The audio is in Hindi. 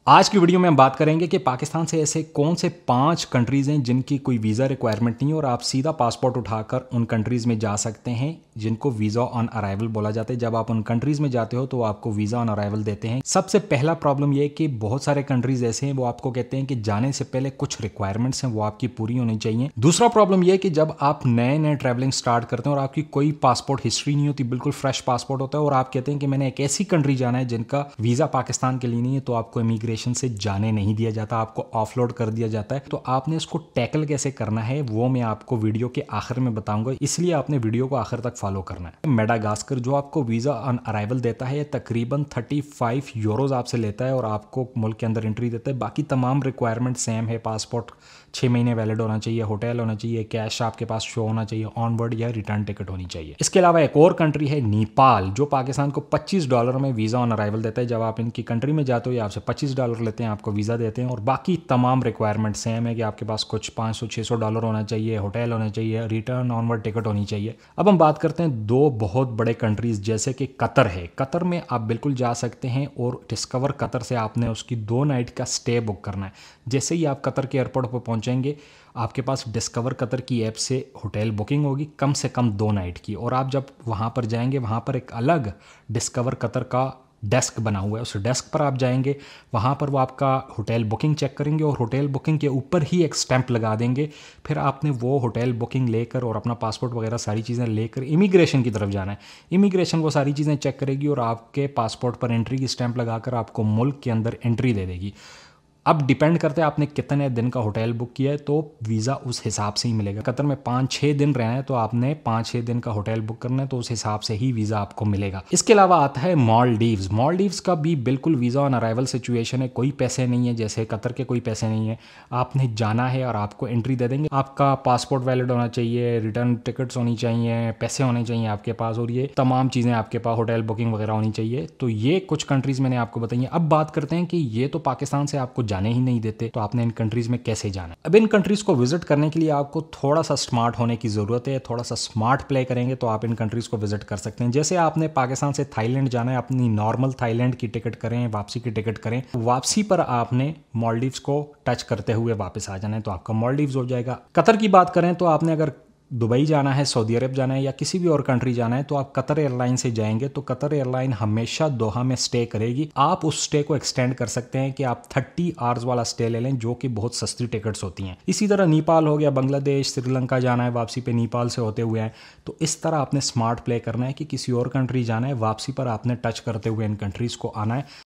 आज की वीडियो में हम बात करेंगे कि पाकिस्तान से ऐसे कौन से 5 कंट्रीज़ हैं जिनकी कोई वीज़ा रिक्वायरमेंट नहीं है और आप सीधा पासपोर्ट उठाकर उन कंट्रीज़ में जा सकते हैं जिनको वीज़ा ऑन अराइवल बोला जाता है। जब आप उन कंट्रीज़ में जाते हो तो आपको वीज़ा ऑन अराइवल देते हैं। सबसे पहला प्रॉब्लम ये है कि बहुत सारे कंट्रीज़ ऐसे हैं वो आपको कहते हैं कि जाने से पहले कुछ रिक्वायरमेंट्स हैं वो आपकी पूरी होनी चाहिए। दूसरा प्रॉब्लम ये है कि जब आप नए नए ट्रैवलिंग स्टार्ट करते हैं और आपकी कोई पासपोर्ट हिस्ट्री नहीं होती, बिल्कुल फ्रेश पासपोर्ट होता है और आप कहते हैं कि मैंने एक ऐसी कंट्री जाना है जिनका वीज़ा पाकिस्तान के लिए नहीं है, तो आपको इमिग्रेशन से जाने नहीं दिया जाता, आपको ऑफलोड कर दिया जाता है। तो आपने इसको टैकल कैसे करना है वो मैं आपको वीडियो के आखिर में बताऊंगा, इसलिए आपने वीडियो को आखिर तक फॉलो करना है। मेडागास्कर जो आपको वीजा ऑन अराइवल देता है तकरीबन 35 यूरोज आपसे लेता है और आपको मुल्क के अंदर एंट्री देता है। बाकी तमाम रिक्वायरमेंट सेम है। पासपोर्ट 6 महीने वैलिड होना चाहिए, होटल होना चाहिए, कैश आपके पास शो होना चाहिए, ऑनवर्ड या रिटर्न टिकट होनी चाहिए। इसके अलावा एक और कंट्री है नेपाल, जो पाकिस्तान को $25 में वीजा ऑन अराइवल देता है। जब आप इनकी कंट्री में जाते हो या आपसे $25 लेते हैं, आपको वीजा देते हैं और बाकी तमाम रिक्वायरमेंट सेम है कि आपके पास कुछ $500-600 होना चाहिए, होटल होना चाहिए, रिटर्न ऑनवर्ड टिकट होनी चाहिए। अब हम बात करते हैं दो बहुत बड़े कंट्रीज जैसे कि कतर है। कतर में आप बिल्कुल जा सकते हैं और डिस्कवर कतर से आपने उसकी 2 नाइट का स्टे बुक करना है। जैसे ही आप कतर के एयरपोर्ट पर पहुंचेंगे आपके पास डिस्कवर कतर की ऐप से होटल बुकिंग होगी कम से कम 2 नाइट की, और आप जब वहाँ पर जाएंगे वहाँ पर एक अलग डिस्कवर कतर का डेस्क बना हुआ है। उस डेस्क पर आप जाएंगे, वहाँ पर वो आपका होटल बुकिंग चेक करेंगे और होटल बुकिंग के ऊपर ही एक स्टैंप लगा देंगे। फिर आपने वो होटल बुकिंग लेकर और अपना पासपोर्ट वगैरह सारी चीज़ें लेकर इमिग्रेशन की तरफ जाना है। इमिग्रेशन वो सारी चीज़ें चेक करेगी और आपके पासपोर्ट पर एंट्री की स्टैंप लगाकर आपको मुल्क के अंदर एंट्री दे देगी। अब डिपेंड करता है आपने कितने दिन का होटल बुक किया है, तो वीज़ा उस हिसाब से ही मिलेगा। कतर में 5-6 दिन रहना है तो आपने 5-6 दिन का होटल बुक करना है, तो उस हिसाब से ही वीज़ा आपको मिलेगा। इसके अलावा आता है मालदीव्स। मालदीव्स का भी बिल्कुल वीज़ा ऑन अराइवल सिचुएशन है, कोई पैसे नहीं है, जैसे कतर के कोई पैसे नहीं है। आपने जाना है और आपको एंट्री दे देंगे। आपका पासपोर्ट वैलिड होना चाहिए, रिटर्न टिकट्स होनी चाहिए, पैसे होने चाहिए आपके पास और ये तमाम चीज़ें आपके पास, होटल बुकिंग वगैरह होनी चाहिए। तो ये कुछ कंट्रीज़ मैंने आपको बताई हैं। अब बात करते हैं कि ये तो पाकिस्तान से आपको जाने ही नहीं देते, तो आपने इन कंट्रीज में कैसे जाना है। अब इन कंट्रीज को विजिट करने के लिए आपको थोड़ा सा स्मार्ट होने की जरूरत है। थोड़ा सा स्मार्ट प्ले करेंगे तो आप इन कंट्रीज को विजिट कर सकते हैं। जैसे आपने पाकिस्तान से थाईलैंड जाना है, अपनी नॉर्मल थाईलैंड की टिकट करें, वापसी की टिकट करें। वापसी पर आपने मालदीव्स को टच करते हुए वापस आ जाना है, तो आपका मालदीव्स हो जाएगा। कतर की बात करें तो आपने अगर दुबई जाना है, सऊदी अरब जाना है या किसी भी और कंट्री जाना है तो आप कतर एयरलाइन से जाएंगे, तो कतर एयरलाइन हमेशा दोहा में स्टे करेगी। आप उस स्टे को एक्सटेंड कर सकते हैं कि आप 30 आवर्स वाला स्टे ले लें, जो कि बहुत सस्ती टिकट्स होती हैं। इसी तरह नेपाल हो गया, बांग्लादेश, श्रीलंका जाना है, वापसी पे नेपाल से होते हुए हैं। तो इस तरह आपने स्मार्ट प्ले करना है कि किसी और कंट्री जाना है, वापसी पर आपने टच करते हुए इन कंट्रीज को आना है।